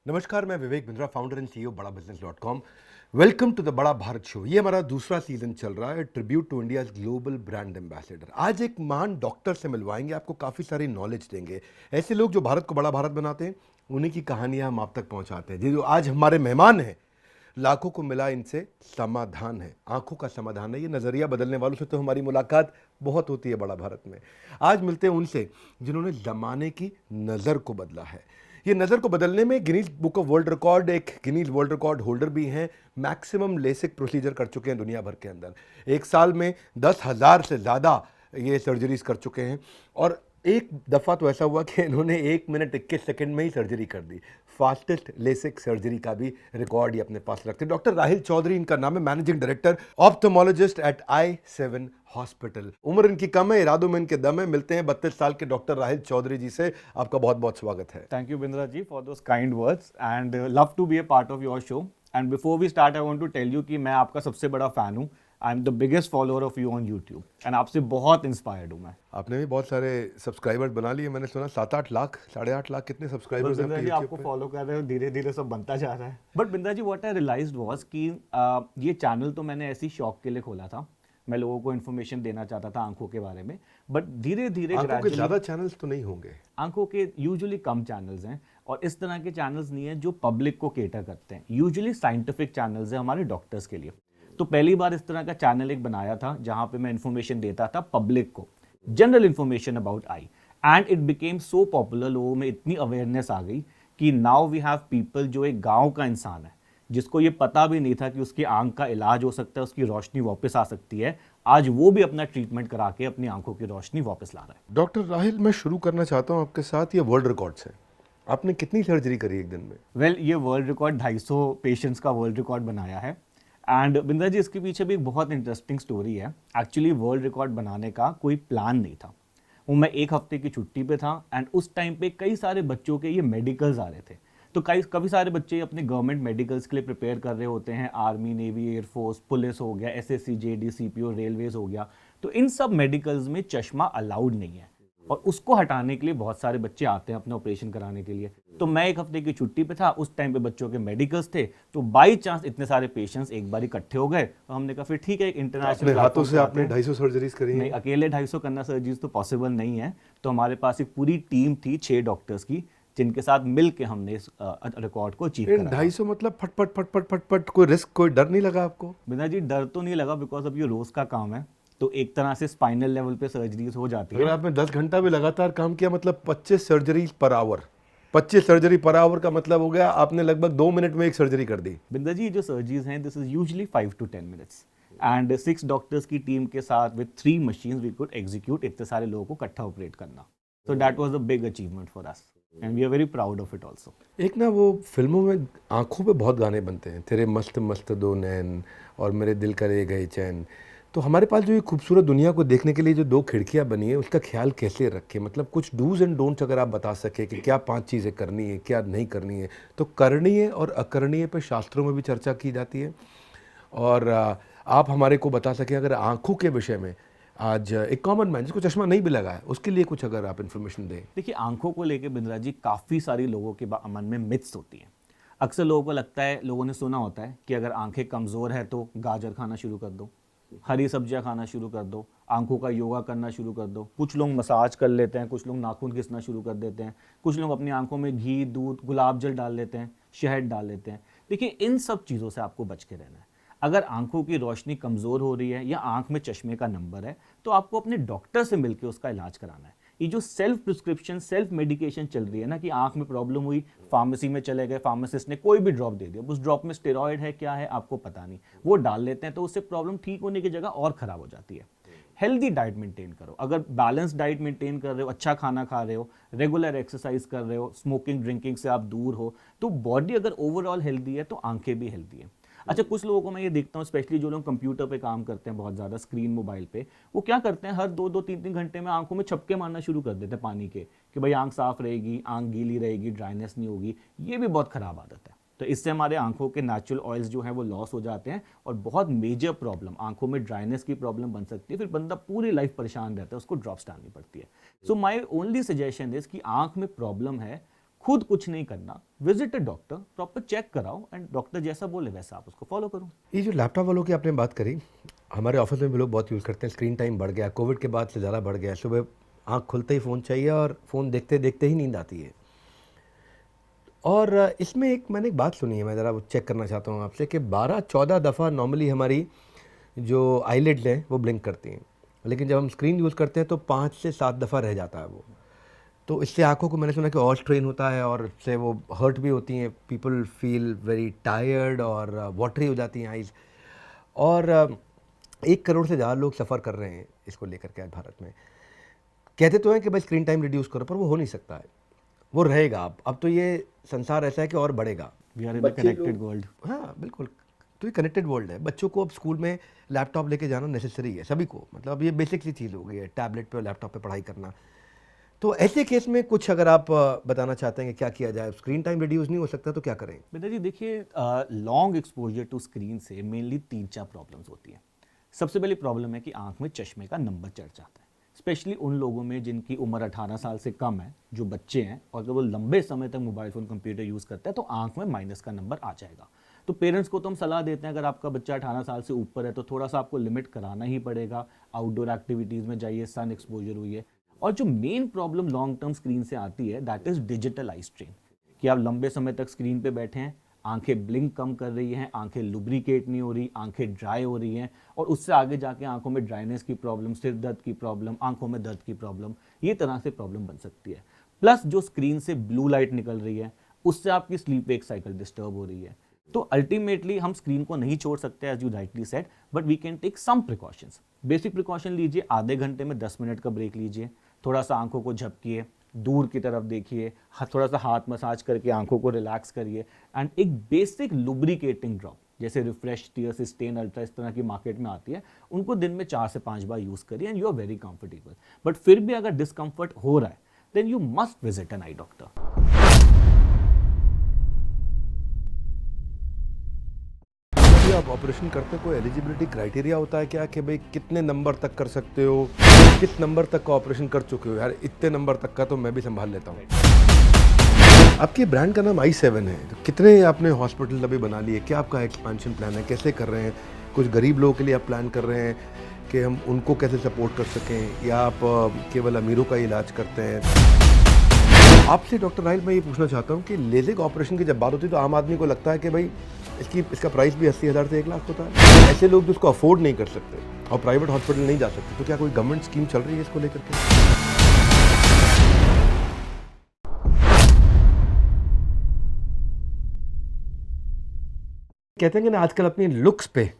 नमस्कार, मैं Vivek Bindra, founder and CEO Bada Business .com। Welcome to the Bada Bharat show. ये हमारा दूसरा सीजन चल रहा है, tribute to India global brand ambassador. आज एक महान डॉक्टर से मिलवाएंगे, आपको काफ़ी सारी नॉलेज देंगे। ऐसे लोग जो भारत को बड़ा भारत बनाते हैं, उन्हीं की कहानियां हम आप तक पहुंचाते हैं। ये जो आज हमारे मेहमान हैं, लाखों को मिला इनसे समाधान है, आंखों का समाधान है। ये नज़रिया बदलने वालों से तो हमारी मुलाकात बहुत होती है बड़ा भारत में। आज मिलते हैं उनसे जिन्होंने ज़माने की नज़र को बदला है। ये नज़र को बदलने में Guinness book of world record, एक गिनीज वर्ल्ड रिकॉर्ड होल्डर भी हैं। मैक्सिमम लेसिक प्रोसीजर कर चुके हैं दुनिया भर के अंदर। एक साल में 10,000 से ज़्यादा ये सर्जरीज कर चुके हैं। और एक दफ़ा तो ऐसा हुआ कि इन्होंने 1 मिनट 21 सेकंड में ही सर्जरी कर दी। फास्टेस्ट लेसिक सर्जरी का भी रिकॉर्ड ये अपने पास रखते हैं। डॉक्टर राहिल चौधरी इनका नाम है, managing director ophthalmologist at i7 hospital. उम्र इनकी कम है, इरादों में इनके दम है। मिलते हैं 32 साल के डॉक्टर राहिल चौधरी जी से। आपका बहुत बहुत स्वागत है। Thank you, Bindra ji, for those kind words and love to be a part of your show. And before we start, I want to tell you कि मैं आपका सबसे बड़ा fan हूँ. I'm the biggest follower of you on YouTube. And आपसे बहुत inspired हूँ मैं. आपने भी बहुत सारे सब्सक्राइबर्स बना लिए, मैंने सुना 7-8 लाख, 8.5 लाख, कितने सब्सक्राइबर्स हैं बिंद्रा जी, आपके आपको YouTube पे? फॉलो कर रहे हो, धीरे धीरे सब बनता जा रहा है. But Bindra ji, what I realised was कि ये चैनल तो मैंने ऐसी शौक के लिए खोला था. मैं लोगों को इन्फॉर्मेशन देना चाहता था आंखों के बारे में. बट धीरे धीरे आंखों के ज़्यादा चैनल्स तो नहीं होंगे। आंखों के यूजुअली कम चैनल्स हैं और इस तरह के चैनल्स नहीं है जो पब्लिक को केटर करते हैं. यूजुअली साइंटिफिक चैनल्स हैं हमारे डॉक्टर्स के लिए. तो पहली बार इस तरह का चैनल एक बनाया था जहां पे मैं इन्फॉर्मेशन देता था पब्लिक को, general information about I. And it became so popular, लोगों में इतनी अवेयरनेस आ गई कि नाउ वी हैव पीपल जो एक गांव का इंसान है जिसको ये पता भी नहीं था कि उसकी आंख का इलाज हो सकता है, उसकी रोशनी वापस आ सकती है. आज वो भी अपना ट्रीटमेंट करा के अपनी आंखों की रोशनी वापस ला रहा है. डॉक्टर राहिल, मैं शुरू करना चाहता हूँ आपके साथ, ये वर्ल्ड रिकॉर्ड्स है। आपने कितनी सर्जरी करी एक दिन में? वेल, ये वर्ल्ड रिकॉर्ड 250 पेशेंट्स का वर्ल्ड रिकॉर्ड बनाया है. एंड बिंद्रा जी, इसके पीछे भी एक बहुत इंटरेस्टिंग स्टोरी है. एक्चुअली वर्ल्ड रिकॉर्ड बनाने का कोई प्लान नहीं था. वो मैं एक हफ्ते की छुट्टी पे था एंड उस टाइम पे कई सारे बच्चों के ये मेडिकल्स आ रहे थे. तो काफ़ी सारे बच्चे अपने गवर्नमेंट मेडिकल्स के लिए प्रिपेयर कर रहे होते हैं. आर्मी, नेवी, एयरफोर्स, पुलिस हो गया, एसएससी, जेडी, सीपीओ, रेलवेज हो गया. तो इन सब मेडिकल्स में चश्मा अलाउड नहीं है और उसको हटाने के लिए बहुत सारे बच्चे आते हैं अपना ऑपरेशन कराने के लिए. तो मैं एक हफ्ते की छुट्टी पे था, उस टाइम पे बच्चों के मेडिकल्स थे. तो बाई चांस इतने सारे पेशेंट्स एक बार इकट्ठे हो गए. तो हमने कहा फिर ठीक है, एक इंटरनेशनल हाथों से आपने 250 सर्जरीज करी नहीं, हैं? अकेले 250 करना सर्जरीज तो पॉसिबल नहीं है. तो हमारे पास एक पूरी टीम थी 6 डॉक्टर्स की, जिनके साथ मिल के हमने इस रिकॉर्ड को अचीव करा. 250 मतलब फटफट फटफट फटफट, कोई रिस्क, कोई डर नहीं लगा आपको? बिना जी, डर तो नहीं लगा बिकॉज अब ये रोज का काम है. तो एक तरह से स्पाइनल लेवल पे सर्जरीज हो जाती अगर है. आपने 10 घंटा भी लगातार काम किया, मतलब 25 surgery per hour, 25 surgery per hour का मतलब हो गया आपने लगभग 2 मिनट में एक सर्जरी कर दी। बिंदा जी, जो सर्जरीज हैं, this is usually 5 to 10 minutes. And 6 doctors की टीम के साथ with 3 machines we could execute इतने सारे लोगों को इकट्ठा ऑपरेट करना. तो that was a big achievement for us and we are very proud of it also. एक ना वो फिल्मों में आंखों पे बहुत गाने बनते हैं, तेरे मस्त मस्त दो नैन और मेरे दिल का ले गए चैन। तो हमारे पास जो ये खूबसूरत दुनिया को देखने के लिए जो 2 खिड़कियां बनी है, उसका ख्याल कैसे रखें? मतलब कुछ डूज एंड डोंट्स अगर आप बता सके कि क्या 5 चीज़ें करनी है, क्या नहीं करनी है। तो करणीय और अकरणीय पे शास्त्रों में भी चर्चा की जाती है। और आप हमारे को बता सकें अगर आंखों के विषय में, आज एक कॉमन मैन जिसको चश्मा नहीं भी लगा है, उसके लिए कुछ अगर आप इन्फॉर्मेशन दें। देखिए, आंखों को लेके बिंद्रा जी काफ़ी सारी लोगों के मन में मिथ्स होती हैं. अक्सर लोगों को लगता है, लोगों ने सुना होता है कि अगर आंखें कमज़ोर है तो गाजर खाना शुरू कर दो, हरी सब्जियां खाना शुरू कर दो, आंखों का योगा करना शुरू कर दो. कुछ लोग मसाज कर लेते हैं, कुछ लोग नाखून घिसना शुरू कर देते हैं, कुछ लोग अपनी आंखों में घी, दूध, गुलाब जल डाल लेते हैं, शहद डाल लेते हैं. देखिए, इन सब चीज़ों से आपको बच के रहना है. अगर आंखों की रोशनी कमज़ोर हो रही है या आंख में चश्मे का नंबर है तो आपको अपने डॉक्टर से मिलकर उसका इलाज कराना है. ये जो सेल्फ प्रिस्क्रिप्शन, सेल्फ मेडिकेशन चल रही है ना, कि आंख में प्रॉब्लम हुई, फार्मेसी में चले गए, फार्मासिस्ट ने कोई भी ड्रॉप दे दिया, उस ड्रॉप में स्टेरॉइड है, क्या है आपको पता नहीं, वो डाल लेते हैं, तो उससे प्रॉब्लम ठीक होने की जगह और ख़राब हो जाती है. हेल्दी डाइट मेंटेन करो. अगर बैलेंस डाइट मेंटेन कर रहे हो, अच्छा खाना खा रहे हो, रेगुलर एक्सरसाइज कर रहे हो, स्मोकिंग ड्रिंकिंग से आप दूर हो, तो बॉडी अगर ओवरऑल हेल्दी है तो आंखें भी हेल्दी है. अच्छा, कुछ लोगों को मैं ये देखता हूँ, स्पेशली जो लोग कंप्यूटर पे काम करते हैं बहुत ज़्यादा, स्क्रीन, मोबाइल पे, वो क्या करते हैं, हर 2-2, 3-3 घंटे में आंखों में छपके मारना शुरू कर देते हैं पानी के, कि भाई आंख साफ रहेगी, आंख गीली रहेगी, ड्राइनेस नहीं होगी. ये भी बहुत ख़राब आदत है. तो इससे हमारे आंखों के नेचुरल ऑयल्स जो हैं वो लॉस हो जाते हैं और बहुत मेजर प्रॉब्लम, आंखों में ड्राइनेस की प्रॉब्लम बन सकती है. फिर बंदा पूरी लाइफ परेशान रहता है, उसको ड्रॉप्स डालनी पड़ती है. So my only suggestion is कि आंख में प्रॉब्लम है, खुद कुछ नहीं करना, visit a doctor, proper check कराओ एंड डॉक्टर जैसा बोले वैसा आप उसको फॉलो करो। ये जो लैपटॉप वालों की आपने बात करी, हमारे ऑफिस में भी लोग बहुत यूज़ करते हैं। स्क्रीन टाइम बढ़ गया, कोविड के बाद से ज़्यादा बढ़ गया है। सुबह आँख खुलते ही फ़ोन चाहिए और फ़ोन देखते देखते ही नींद आती है। और इसमें एक मैंने एक बात सुनी है, मैं ज़रा वो चेक करना चाहता हूँ आपसे कि 12-14 दफ़ा नॉर्मली हमारी जो आईलिड्स हैं वो ब्लिंक करती हैं, लेकिन जब हम स्क्रीन यूज़ करते हैं तो 5 से 7 दफ़ा रह जाता है वो। तो इससे आँखों को मैंने सुना कि और स्ट्रेन होता है और इससे वो हर्ट भी होती हैं, पीपल फील वेरी टायर्ड और वाटरी हो जाती हैं आइज़। और 1 करोड़ से ज़्यादा लोग सफ़र कर रहे हैं इसको लेकर के आज भारत में। कहते तो हैं कि भाई स्क्रीन टाइम रिड्यूस करो, पर वो हो नहीं सकता है, वो रहेगा। अब तो ये संसार ऐसा है कि और बढ़ेगा। वी आर इन बच्चे कनेक्टेड लोग- वर्ल्ड। हाँ बिल्कुल, तो ये कनेक्टेड वर्ल्ड है। बच्चों को अब स्कूल में लैपटॉप लेके जाना नेसेसरी है सभी को, मतलब अब ये बेसिक सी चीज़ हो गई है, टैबलेट पे और लैपटॉप पे पढ़ाई करना। तो ऐसे केस में कुछ अगर आप बताना चाहते हैं कि क्या किया जाए, स्क्रीन टाइम रिड्यूस नहीं हो सकता तो क्या करें? बेटा जी देखिए, लॉन्ग एक्सपोजर टू स्क्रीन से मेनली 3-4 प्रॉब्लम्स होती हैं। सबसे पहली प्रॉब्लम है कि आंख में चश्मे का नंबर चढ़ जाता है, स्पेशली उन लोगों में जिनकी उम्र 18 साल से कम है, जो बच्चे हैं, और अगर वो लंबे समय तक मोबाइल फ़ोन कंप्यूटर यूज़ करता है तो आंख में माइनस का नंबर आ जाएगा। तो पेरेंट्स को तो हम सलाह देते हैं, अगर आपका बच्चा 18 साल से ऊपर है तो थोड़ा सा आपको लिमिट कराना ही पड़ेगा, आउटडोर एक्टिविटीज़ में जाइए, सन एक्सपोजर हुई है। और जो main problem long term screen से आती है that is digital eye strain, कि आप लंबे समय तक स्क्रीन पे बैठे हैं, आंखें ब्लिंक कम कर रही हैं, आंखें लुब्रिकेट नहीं हो रही, आंखें ड्राई हो रही हैं, और उससे आगे जाके आंखों में ड्राइनेस की प्रॉब्लम, सिर दर्द की प्रॉब्लम, आंखों में दर्द की प्रॉब्लम, ये तरह से प्रॉब्लम बन सकती है। प्लस जो स्क्रीन से ब्लू लाइट निकल रही है उससे आपकी स्लीप वेक साइकिल डिस्टर्ब हो रही है। तो अल्टीमेटली हम स्क्रीन को नहीं छोड़ सकते as you rightly said, but we can take some precautions. Basic precaution लीजिए, आधे घंटे में 10 मिनट का ब्रेक लीजिए, थोड़ा सा आंखों को झपकिए, दूर की तरफ देखिए, थोड़ा सा हाथ मसाज करके आंखों को रिलैक्स करिए, एंड एक बेसिक लुब्रिकेटिंग ड्रॉप जैसे रिफ्रेश टीयर सिस्टेन अल्ट्रा इस तरह की मार्केट में आती है, उनको दिन में 4 से 5 बार यूज़ करिए and you are very comfortable. But फिर भी अगर डिस्कम्फर्ट हो रहा है then you must visit an eye doctor. जब भी आप ऑपरेशन करते हो कोई एलिजिबिलिटी क्राइटेरिया होता है क्या, कि भाई कितने नंबर तक कर सकते हो, किस नंबर तक का ऑपरेशन कर चुके हो? यार इतने नंबर तक का तो मैं भी संभाल लेता हूँ। आपके ब्रांड का नाम i7 है, तो कितने आपने हॉस्पिटल अभी बना लिए? क्या आपका एक्सपेंशन प्लान है, कैसे कर रहे हैं? कुछ गरीब लोगों के लिए आप प्लान कर रहे हैं कि हम उनको कैसे सपोर्ट कर सकें, या आप केवल अमीरों का इलाज करते हैं? आपसे डॉक्टर राहिल मैं ये पूछना चाहता हूँ कि लेजिक ऑपरेशन की जब बात होती है तो आम आदमी को लगता है कि भाई इसका प्राइस भी 80,000 से 1 लाख होता है। ऐसे लोग जिसको अफोर्ड नहीं कर सकते और प्राइवेट हॉस्पिटल नहीं जा सकते, तो क्या कोई गवर्नमेंट स्कीम चल रही है इसको लेकर के? कहते हैं कि ना आजकल अपनी लुक्स पे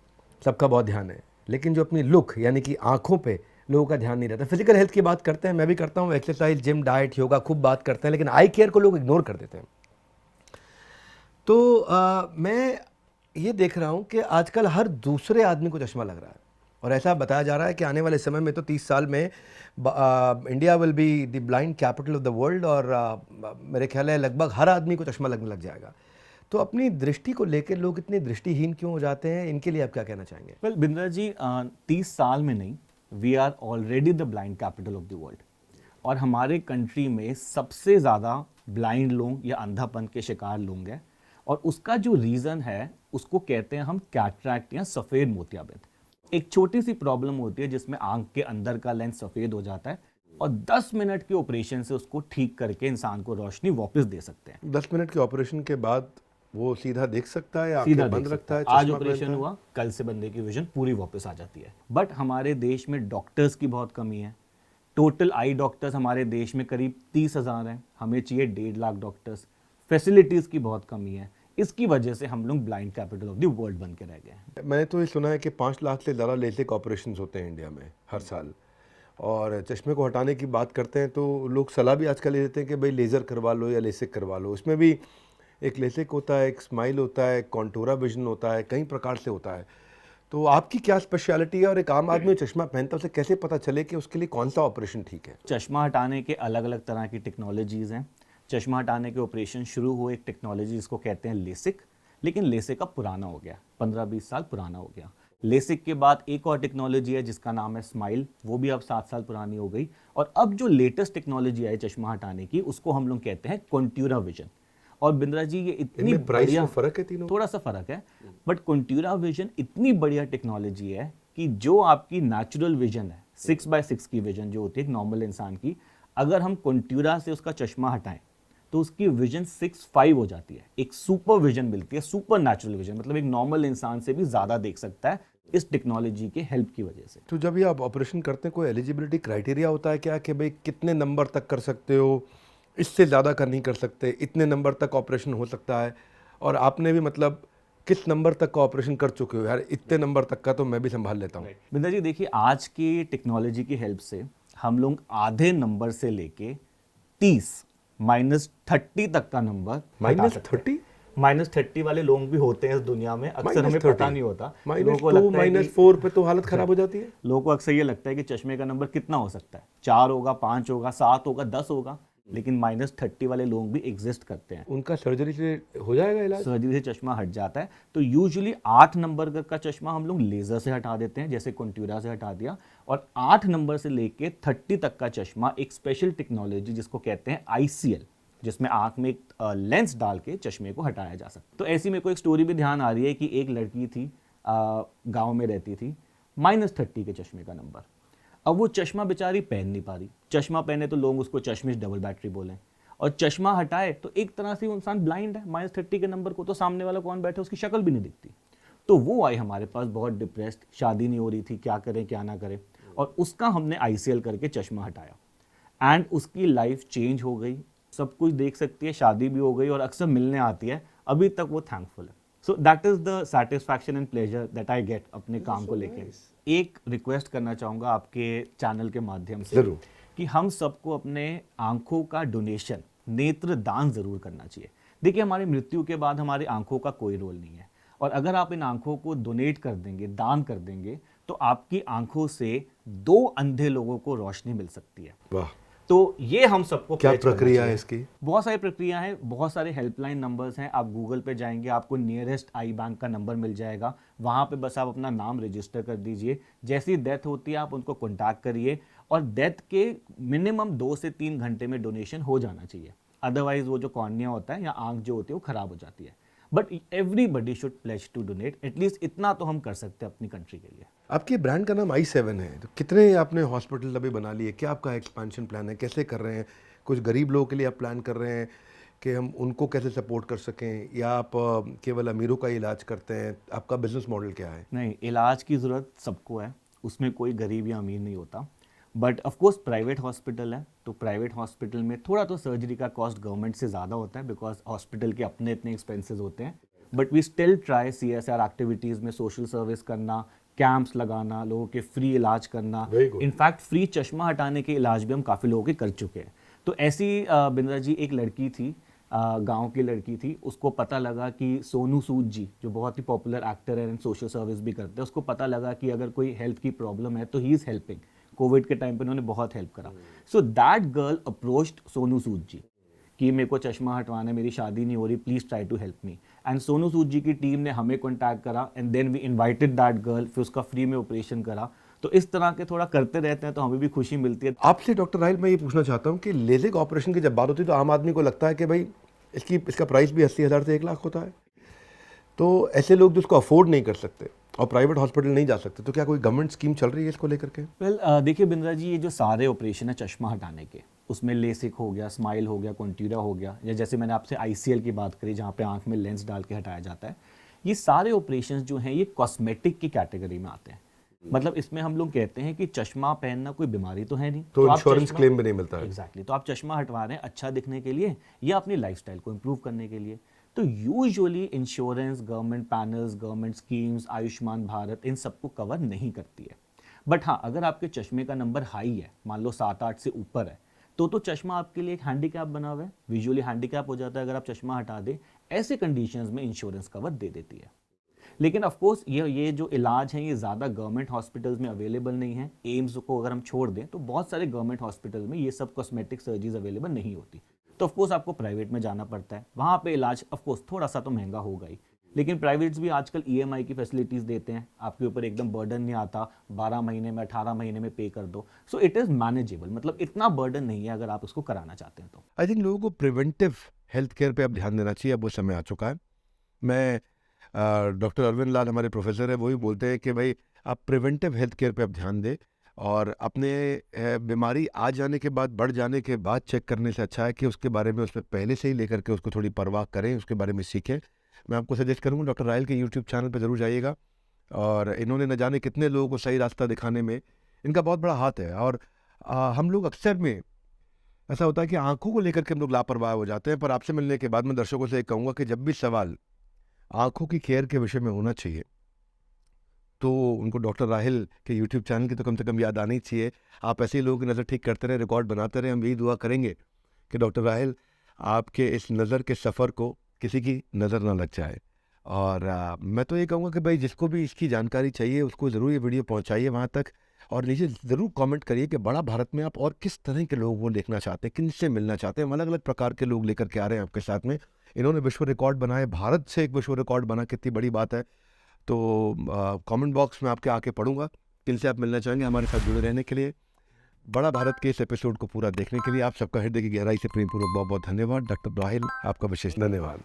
सबका बहुत ध्यान है, लेकिन जो अपनी लुक यानी कि आंखों पे लोगों का ध्यान नहीं रहता। फिजिकल हेल्थ की बात करते हैं, मैं भी करता हूँ, एक्सरसाइज, जिम, डाइट, योगा खूब बात करते हैं, लेकिन आई केयर को लोग इग्नोर कर देते हैं। तो मैं ये देख रहा हूँ कि आजकल हर दूसरे आदमी को चश्मा लग रहा है, और ऐसा बताया जा रहा है कि आने वाले समय में तो 30 साल में India will be the blind capital of the world, और मेरे ख्याल है लगभग हर आदमी को चश्मा लगने लग जाएगा। तो अपनी दृष्टि को लेकर लोग इतने दृष्टिहीन क्यों हो जाते हैं, इनके लिए आप क्या कहना चाहेंगे? वेल बिंद्रा जी, 30 साल में नहीं, we are already the blind capital of the world, और हमारे कंट्री में सबसे ज़्यादा ब्लाइंड लोग या अंधापन के शिकार लोग हैं, और उसका जो रीज़न है उसको कहते हैं हम कैटरैक्ट या सफ़ेद मोतियाबिंद। एक छोटी सी प्रॉब्लम होती है जिसमें आंख के अंदर का लेंस सफ़ेद हो जाता है, और 10 मिनट के ऑपरेशन से उसको ठीक करके इंसान को रोशनी वापस दे सकते हैं। 10 मिनट के ऑपरेशन के बाद वो सीधा देख सकता है या सीधा आंखें देख बंद सकता रखता है। है? आज चश्मा ऑपरेशन पहनता है? हुआ, कल से बंदे की विजन पूरी वापस आ जाती है। बट हमारे देश में डॉक्टर्स की बहुत कमी है। टोटल आई डॉक्टर्स हमारे देश में करीब 30,000 हैं, हमें चाहिए 1.5 लाख डॉक्टर्स। फैसिलिटीज़ की बहुत कमी है, इसकी वजह से हम लोग blind capital of the world बन के रह गए हैं। मैंने तो ये सुना है कि 5 लाख से ज़्यादा लेसिक ऑपरेशंस होते हैं इंडिया में हर साल, और चश्मे को हटाने की बात करते हैं तो लोग सलाह भी आजकल ये देते हैं कि भाई लेज़र करवा लो या लेसिक करवा लो। इसमें भी एक लेसिक होता है, एक स्माइल होता है, कॉन्टोरा विजन होता है, कई प्रकार से होता है। तो आपकी क्या स्पेशलिटी है, और एक आम आदमी चश्मा पहनता है उसे कैसे पता चले कि उसके लिए कौन सा ऑपरेशन ठीक है? चश्मा हटाने के अलग अलग तरह की टेक्नोलॉजीज़ हैं। चश्मा हटाने के ऑपरेशन शुरू हुए एक टेक्नोलॉजी जिसको कहते हैं लेसिक, लेकिन लेसिक अब पुराना हो गया, 15-20 साल पुराना हो गया। लेसिक के बाद एक और टेक्नोलॉजी है जिसका नाम है स्माइल, वो भी अब 7 साल पुरानी हो गई। और अब जो लेटेस्ट टेक्नोलॉजी आई चश्मा हटाने की, उसको हम लोग कहते हैं कॉन्ट्यूरा विजन। और बिंद्रा जी ये इतनी इनमें प्राइस बढ़िया, में फर्क है तीनों? थोड़ा सा फर्क है, बट कॉन्ट्यूरा विजन इतनी बढ़िया टेक्नोलॉजी है कि जो आपकी नेचुरल विजन है 6x6 की विजन जो होती है एक नॉर्मल इंसान की, अगर हम कॉन्ट्यूरा से उसका चश्मा हटाएं तो उसकी विजन 6.5 हो जाती है। एक सुपर विजन मिलती है, सुपर नेचुरल विजन, मतलब एक नॉर्मल इंसान से भी ज्यादा देख सकता है इस टेक्नोलॉजी के हेल्प की वजह से। तो जब ये आप ऑपरेशन करते हैं कोई एलिजिबिलिटी क्राइटेरिया होता है क्या कि भाई कितने नंबर तक कर सकते हो, इससे ज़्यादा कर नहीं कर सकते, इतने नंबर तक ऑपरेशन हो सकता है? और आपने भी मतलब किस नंबर तक का ऑपरेशन कर चुके हो? यार इतने नंबर तक का तो मैं भी संभाल लेता हूँ। बिंदा जी देखिए, आज की टेक्नोलॉजी की हेल्प से हम लोग आधे नंबर से लेके 30 -30 तक का नंबर -30? -30 वाले लोग भी होते हैं इस दुनिया में, अक्सर हमें पता नहीं होता। लोगों को -2 लगता है कि -4 पे तो हालत खराब हो जाती है। लोगों को अक्सर ये लगता है कि चश्मे का नंबर कितना हो सकता है, 4 होगा, 5 होगा, 7 होगा, 10 होगा, लेकिन -30 वाले लोग भी एग्जिस्ट करते हैं। उनका सर्जरी से हो जाएगा इलाज? सर्जरी से चश्मा हट जाता है। तो यूजुअली 8 नंबर का चश्मा हम लोग लेजर से हटा देते हैं, जैसे कॉन्ट्यूरा से हटा दिया। और 8 नंबर से लेके 30 तक का चश्मा एक स्पेशल टेक्नोलॉजी जिसको कहते हैं ICL, जिसमें आंख में एक लेंस डाल के चश्मे को हटाया जा सकता है। तो ऐसी मेरे को एक स्टोरी भी ध्यान आ रही है कि एक लड़की थी, गांव में रहती थी, -30 के चश्मे का नंबर। अब वो चश्मा बेचारी पहन नहीं पा रही, चश्मा पहने तो लोग उसको चश्मिश डबल बैटरी बोलें, और चश्मा हटाए तो एक तरह से वो इंसान ब्लाइंड है। -30 के नंबर को तो सामने वाला कौन बैठे उसकी शक्ल भी नहीं दिखती। तो वो आई हमारे पास बहुत डिप्रेस्ड, शादी नहीं हो रही थी, क्या करें क्या ना करें, और उसका हमने ICL करके चश्मा हटाया एंड उसकी लाइफ चेंज हो गई। सब कुछ देख सकती है, शादी भी हो गई और अक्सर मिलने आती है, अभी तक वो थैंकफुल है। So that is the satisfaction and pleasure that I get अपने काम को लेके। एक रिक्वेस्ट करना चाहूँगा आपके चैनल के माध्यम से जरूर। कि हम सबको अपने आंखों का डोनेशन, नेत्र दान जरूर करना चाहिए। देखिए, हमारी मृत्यु के बाद हमारी आंखों का कोई रोल नहीं है, और अगर आप इन आंखों को डोनेट कर देंगे, दान कर देंगे, तो आपकी आंखों से 2 अंधे लोगों को रोशनी मिल सकती है। वाह, तो ये हम सबको क्या pledge करना प्रक्रिया है चाहिए। इसकी? बहुत सारी प्रक्रिया है, बहुत सारे हेल्पलाइन नंबर्स हैं। आप गूगल पे जाएंगे, आपको नियरेस्ट आई बैंक का नंबर मिल जाएगा, वहाँ पे बस आप अपना नाम रजिस्टर कर दीजिए। जैसी डेथ होती है आप उनको कॉन्टैक्ट करिए, और डेथ के मिनिमम 2 से 3 घंटे में डोनेशन हो जाना चाहिए। अदरवाइज वो जो कॉर्निया होता है या आंख जो होती है वो खराब हो जाती है। But everybody should pledge to donate, at least इतना तो हम कर सकते हैं अपनी कंट्री के लिए। आपके ब्रांड का नाम i7 है, तो कितने आपने हॉस्पिटल अभी बना लिए? क्या आपका एक्सपेंशन प्लान है? कैसे कर रहे हैं? कुछ गरीब लोगों के लिए आप प्लान कर रहे हैं कि हम उनको कैसे सपोर्ट कर सकें, या आप केवल अमीरों का इलाज करते हैं? आपका बिजनेस मॉडल क्या है? नहीं, इलाज की ज़रूरत सबको है, उसमें कोई गरीब या अमीर नहीं होता। But of course private hospital है, तो प्राइवेट हॉस्पिटल में थोड़ा तो सर्जरी का कॉस्ट गवर्नमेंट से ज़्यादा होता है, बिकॉज हॉस्पिटल के अपने इतने एक्सपेंसेस होते हैं। But we still try CSR activities में सोशल सर्विस करना, कैंप्स लगाना, लोगों के फ्री इलाज करना। Very good. इनफैक्ट फ्री चश्मा हटाने के इलाज भी हम काफ़ी लोगों के कर चुके हैं। तो ऐसी बिंद्रा जी एक लड़की थी, गांव की लड़की थी, उसको पता लगा कि सोनू सूद जी जो बहुत ही पॉपुलर एक्टर है एंड सोशल सर्विस भी करते हैं, उसको पता लगा कि अगर कोई हेल्थ की प्रॉब्लम है तो ही इज़ हेल्पिंग। कोविड के टाइम पे उन्होंने बहुत हेल्प करा। So that girl approached Sonu Sood ji कि मेरे को चश्मा हटवाना है, मेरी शादी नहीं हो रही, please try to help me. And Sonu Sood ji की टीम ने हमें कॉन्टैक्ट करा and then we invited that girl, फिर उसका फ्री में ऑपरेशन करा। तो इस तरह के थोड़ा करते रहते हैं तो हमें भी खुशी मिलती है। आपसे डॉक्टर राहिल मैं ये पूछना चाहता हूँ कि लेजिक ऑपरेशन की जब बात होती है तो आम आदमी को लगता है कि भाई इसका प्राइस भी 80,000 से 1 लाख होता है। तो ऐसे लोग जो उसको अफोर्ड नहीं कर सकते और प्राइवेट हॉस्पिटल नहीं जा सकते, तो क्या कोई गवर्नमेंट स्कीम चल रही है इसको लेकर के? वेल देखिए बिंद्रा जी, ये जो सारे ऑपरेशन है चश्मा हटाने के, उसमें लेसिक हो गया, स्माइल हो गया, कॉन्ट्यूरा हो गया, या जैसे मैंने आपसे ICL की बात करी जहाँ पे आंख में लेंस डाल के हटाया जाता है, ये सारे ऑपरेशंस जो हैं ये कॉस्मेटिक की कैटेगरी में आते हैं। मतलब इसमें हम लोग कहते हैं कि चश्मा पहनना कोई बीमारी तो है नहीं, तो आप इंश्योरेंस चश्मा- क्लेम भी नहीं मिलता है। एग्जैक्टली, तो आप चश्मा हटवा रहे हैं अच्छा दिखने के लिए या अपनी लाइफस्टाइल को इम्प्रूव करने के लिए। तो usually insurance, government panels, government schemes, Ayushman Bharat इन सबको कवर नहीं करती है। बट हाँ, अगर आपके चश्मे का नंबर हाई है, मान लो 7-8 से ऊपर है, तो चश्मा आपके लिए एक हैंडीकैप बना हुआ है, विजुअली हैंडीकैप हो जाता है अगर आप चश्मा हटा दें। ऐसे कंडीशंस में इंश्योरेंस कवर दे देती है। लेकिन ऑफ कोर्स ये जो इलाज है ये ज़्यादा गवर्नमेंट हॉस्पिटल्स में अवेलेबल नहीं है। एम्स को अगर हम छोड़ दें तो बहुत सारे गवर्नमेंट हॉस्पिटल में ये सब कॉस्मेटिक सर्जरीज अवेलेबल नहीं होती। तो ऑफ कोर्स आपको प्राइवेट में जाना पड़ता है, वहाँ पे इलाज ऑफ कोर्स थोड़ा सा तो महंगा होगा ही। लेकिन प्राइवेट्स भी आजकल ईएमआई की फैसिलिटीज़ देते हैं, आपके ऊपर एकदम बर्डन नहीं आता, 12 महीने में 18 महीने में पे कर दो। सो इट इज़ मैनेजेबल, मतलब इतना बर्डन नहीं है अगर आप उसको कराना चाहते हैं तो। आई थिंक लोगों को प्रिवेंटिव हेल्थ केयर पे अब ध्यान देना चाहिए, अब वो समय आ चुका है। मैं डॉक्टर अरविंद लाल हमारे प्रोफेसर है, वो ही बोलते हैं कि भाई आप प्रिवेंटिव हेल्थ केयर पे अब ध्यान दें, और अपने बीमारी आ जाने के बाद, बढ़ जाने के बाद चेक करने से अच्छा है कि उसके बारे में उसमें पहले से ही लेकर के उसको थोड़ी परवाह करें, उसके बारे में सीखें। मैं आपको सजेस्ट करूँगा डॉक्टर रायल के यूट्यूब चैनल पर ज़रूर जाइएगा, और इन्होंने न जाने कितने लोगों को सही रास्ता दिखाने में इनका बहुत बड़ा हाथ है। और हम लोग अक्सर में ऐसा होता है कि आँखों को लेकर के हम लोग लापरवाह हो जाते हैं, पर आपसे मिलने के बाद मैं दर्शकों से एक कहूँगा कि जब भी सवाल आँखों की केयर के विषय में होना चाहिए, तो उनको डॉक्टर राहिल के यूट्यूब चैनल की तो कम से कम याद आनी चाहिए। आप ऐसे ही लोगों की नज़र ठीक करते रहें, रिकॉर्ड बनाते रहें। हम यही दुआ करेंगे कि डॉक्टर राहिल आपके इस नज़र के सफ़र को किसी की नज़र ना लग जाए। और मैं तो ये कहूँगा कि भाई जिसको भी इसकी जानकारी चाहिए उसको ज़रूर ये वीडियो पहुँचाइए वहाँ तक, और नीचे ज़रूर कमेंट करिए कि बड़ा भारत में आप और किस तरह के लोगों को देखना चाहते हैं, किनसे मिलना चाहते हैं। हम अलग अलग प्रकार के लोग लेकर के आ रहे हैं आपके साथ में। इन्होंने विश्व रिकॉर्ड बनाए, भारत से एक विश्व रिकॉर्ड बना, कितनी बड़ी बात है। तो कमेंट बॉक्स में आपके आके पढ़ूंगा किनसे आप मिलना चाहेंगे। हमारे साथ जुड़े रहने के लिए, बड़ा भारत के इस एपिसोड को पूरा देखने के लिए आप सबका हृदय की गहराई से प्रेमपूर्वक बहुत बहुत धन्यवाद। डॉक्टर राहिल, आपका विशेष धन्यवाद।